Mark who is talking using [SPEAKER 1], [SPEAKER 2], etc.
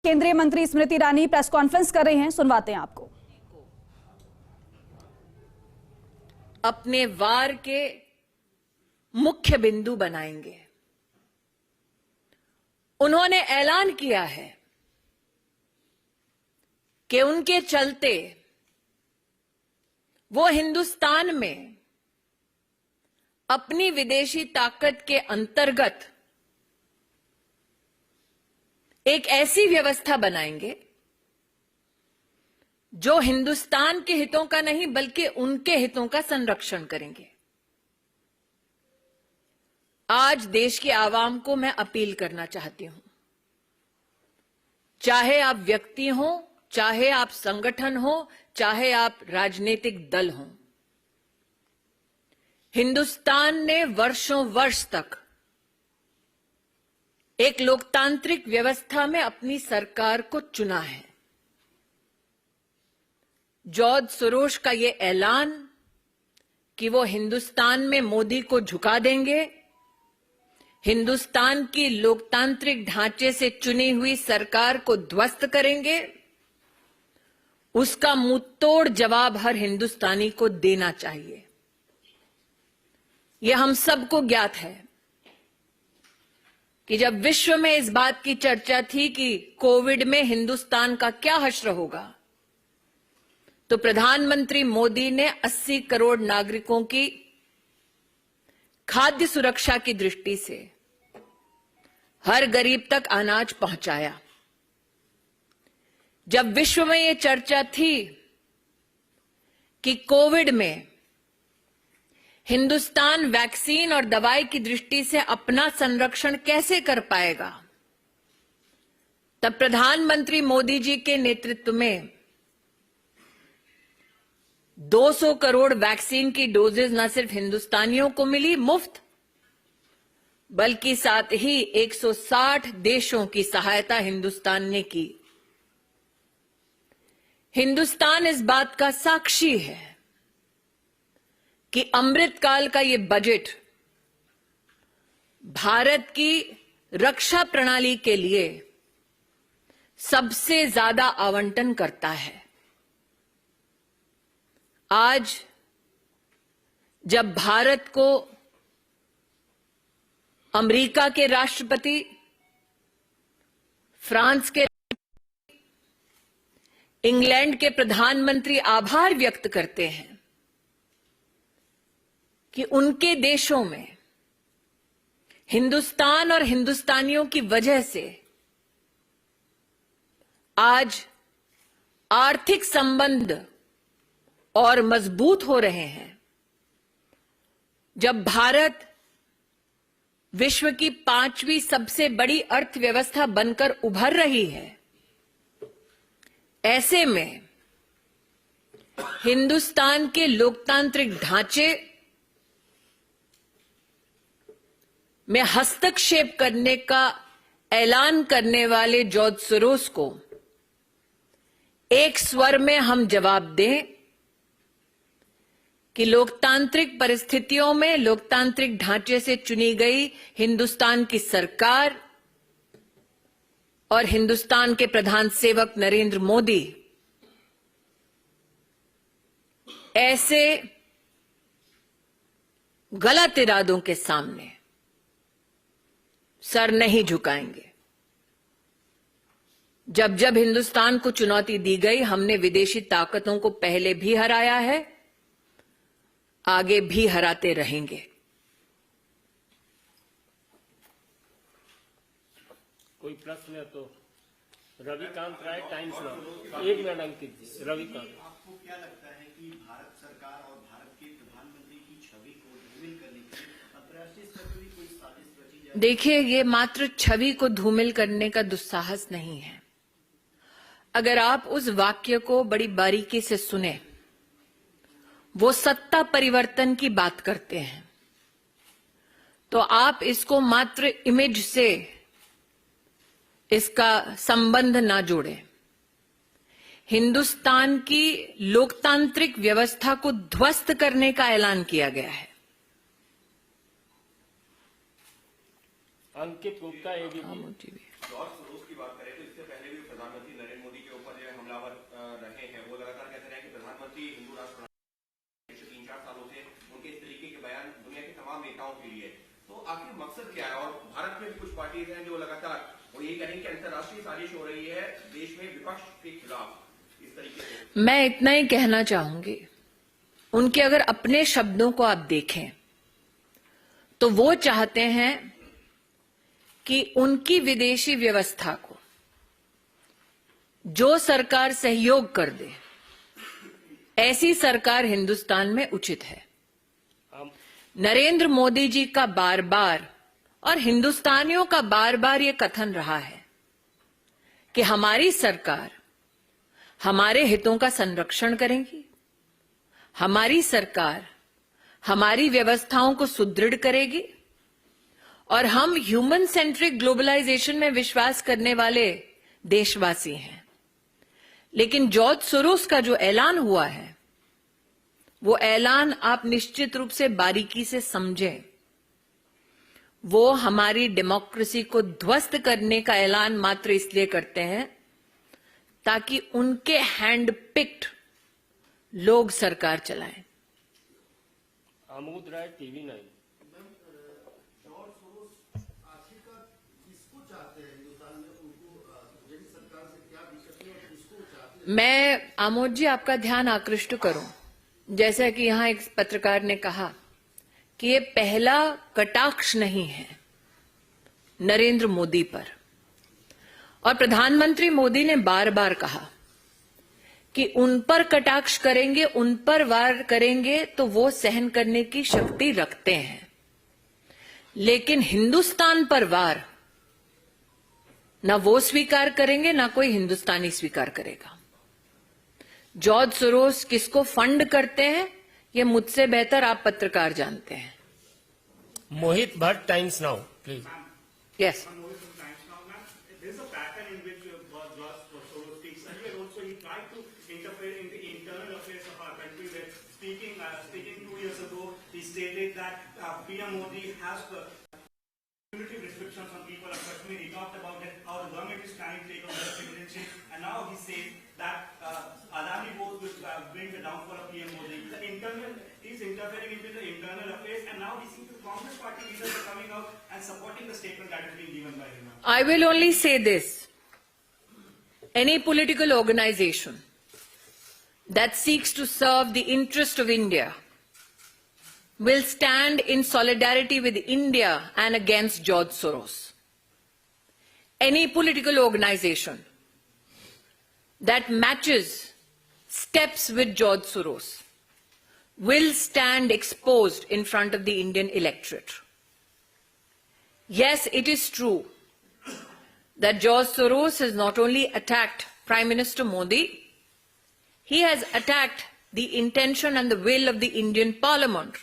[SPEAKER 1] केंद्रीय मंत्री Smriti Irani press conference कर रही हैं, सुनवाते हैं आपको।
[SPEAKER 2] अपने वार के मुख्य बिंदु बनाएंगे। उन्होंने ऐलान किया है कि उनके चलते वो हिंदुस्तान में अपनी विदेशी ताकत के अंतर्गत एक ऐसी व्यवस्था बनाएंगे जो हिंदुस्तान के हितों का नहीं बल्कि उनके हितों का संरक्षण करेंगे। आज देश के आवाम को मैं अपील करना चाहती हूं, चाहे आप व्यक्ति हो, चाहे आप संगठन हो, चाहे आप राजनीतिक दल हो, हिंदुस्तान ने वर्षों वर्ष तक एक लोकतांत्रिक व्यवस्था में अपनी सरकार को चुना है। जॉर्ज सोरोस का ये ऐलान कि वो हिंदुस्तान में मोदी को झुका देंगे, हिंदुस्तान की लोकतांत्रिक ढांचे से चुनी हुई सरकार को ध्वस्त करेंगे, उसका मुंहतोड़ जवाब हर हिंदुस्तानी को देना चाहिए। यह हम सबको ज्ञात है कि जब विश्व में इस बात की चर्चा थी कि कोविड में हिंदुस्तान का क्या हश्र होगा, तो प्रधानमंत्री मोदी ने 80 करोड़ नागरिकों की खाद्य सुरक्षा की दृष्टि से हर गरीब तक अनाज पहुंचाया। जब विश्व में यह चर्चा थी कि कोविड में हिंदुस्तान वैक्सीन और दवाई की दृष्टि से अपना संरक्षण कैसे कर पाएगा, तब प्रधानमंत्री मोदी जी के नेतृत्व में 200 करोड़ वैक्सीन की डोजेज न सिर्फ हिंदुस्तानियों को मिली मुफ्त, बल्कि साथ ही 160 देशों की सहायता हिंदुस्तान ने की। हिंदुस्तान इस बात का साक्षी है कि अमृतकाल का ये बजट भारत की रक्षा प्रणाली के लिए सबसे ज्यादा आवंटन करता है। आज जब भारत को अमेरिका के राष्ट्रपति, फ्रांस के, इंग्लैंड के प्रधानमंत्री आभार व्यक्त करते हैं कि उनके देशों में हिंदुस्तान और हिंदुस्तानियों की वजह से आज आर्थिक संबंध और मजबूत हो रहे हैं, जब भारत विश्व की 5वीं सबसे बड़ी अर्थव्यवस्था बनकर उभर रही है, ऐसे में हिंदुस्तान के लोकतांत्रिक ढांचे में हस्तक्षेप करने का ऐलान करने वाले जॉर्ज सोरोस को एक स्वर में हम जवाब दें कि लोकतांत्रिक परिस्थितियों में लोकतांत्रिक ढांचे से चुनी गई हिंदुस्तान की सरकार और हिंदुस्तान के प्रधान सेवक नरेंद्र मोदी ऐसे गलत इरादों के सामने सर नहीं झुकाएंगे। जब जब हिंदुस्तान को चुनौती दी गई, हमने विदेशी ताकतों को पहले भी हराया है, आगे भी हराते रहेंगे।
[SPEAKER 3] कोई प्रश्न है तो रविकांत राय, टाइम्स नाउ। 1 मिनट अंकित जी। रविकांत,
[SPEAKER 4] आपको क्या लगता है कि भारत सरकार और भारत के प्रधानमंत्री की छवि को धूमिल करने के लिए अंतर्राष्ट्रीय स्तर पर भी कोई साजिश रची जाए?
[SPEAKER 2] देखिए, ये मात्र छवि को धूमिल करने का दुस्साहस नहीं है। अगर आप उस वाक्य को बड़ी बारीकी से सुने, वो सत्ता परिवर्तन की बात करते हैं, तो आप इसको मात्र इमेज से इसका संबंध ना जोड़ें। हिंदुस्तान की लोकतांत्रिक व्यवस्था को ध्वस्त करने का ऐलान किया गया है।
[SPEAKER 3] अंकित गुप्ता, एबीपी।
[SPEAKER 4] जॉर्ज सोरोस की बात करें तो इससे पहले भी
[SPEAKER 5] प्रधानमंत्री नरेंद्र मोदी के ऊपर जो हमलावर रहे हैं, वो लगातार कहते रहे कि प्रधानमंत्री हिंदू राष्ट्र 3-4 सालों से उनके इस तरीके के बयान दुनिया के तमाम नेताओं के लिए, तो आखिर मकसद क्या है? और भारत में भी कुछ पार्टीज हैं जो लगातार वो यही कह रही है कि अंतर्राष्ट्रीय साजिश हो रही है देश में विपक्ष के खिलाफ इस तरीके से।
[SPEAKER 2] मैं इतना ही कहना चाहूंगी, उनके अगर अपने शब्दों को आप देखें तो वो चाहते हैं कि उनकी विदेशी व्यवस्था को जो सरकार सहयोग कर दे, ऐसी सरकार हिंदुस्तान में उचित है। नरेंद्र मोदी जी का बार बार और हिंदुस्तानियों का बार बार ये कथन रहा है कि हमारी सरकार हमारे हितों का संरक्षण करेगी, हमारी सरकार हमारी व्यवस्थाओं को सुदृढ़ करेगी और हम ह्यूमन सेंट्रिक ग्लोबलाइजेशन में विश्वास करने वाले देशवासी हैं। लेकिन जॉर्ज सोरोस का जो ऐलान हुआ है, वो ऐलान आप निश्चित रूप से बारीकी से समझें। वो हमारी डेमोक्रेसी को ध्वस्त करने का ऐलान मात्र इसलिए करते हैं ताकि उनके हैंड पिक्ड लोग सरकार चलाएं।
[SPEAKER 3] आमोद राय, टीवी 9।
[SPEAKER 4] जॉर्ज सोरोस आखिरकार किसको चाहते हैं हिंदुस्तान में? उनको यही सरकार से क्या दिक्कत है और किसको चाहते हैं?
[SPEAKER 2] मैं आमोद जी आपका ध्यान आकृष्ट करूं, जैसा कि यहां एक पत्रकार ने कहा कि ये पहला कटाक्ष नहीं है नरेंद्र मोदी पर, और प्रधानमंत्री मोदी ने बार बार कहा कि उन पर कटाक्ष करेंगे, उन पर वार करेंगे तो वो सहन करने की शक्ति रखते हैं, लेकिन हिंदुस्तान पर वार ना वो स्वीकार करेंगे, ना कोई हिंदुस्तानी स्वीकार करेगा। जॉर्ज सोरोस किसको फंड करते हैं, ये मुझसे बेहतर आप पत्रकार जानते हैं।
[SPEAKER 3] Mohit Bhatt, Times Now, please.
[SPEAKER 2] Yes.
[SPEAKER 6] There is a pattern in which George Soros speaks. Earlier also he tried to interfere in the internal affairs of our country. Where speaking 2 years ago, he stated that PM Modi has cumulative restrictions on people of Kashmir. He talked about that how the government is trying to take over the citizenship, and now he says that Adani vote will bring the downfall of PM Modi. He's interfering into the internal affairs, and now we see the Congress party leaders are coming out and supporting the statement that is being given by him.
[SPEAKER 2] I will only say this. Any political organization that seeks to serve the interest of India will stand in solidarity with India and against George Soros. Any political organization that matches steps with George Soros will stand exposed in front of the Indian electorate. Yes, it is true that George Soros has not only attacked Prime Minister Modi, he has attacked the intention and the will of the Indian Parliament.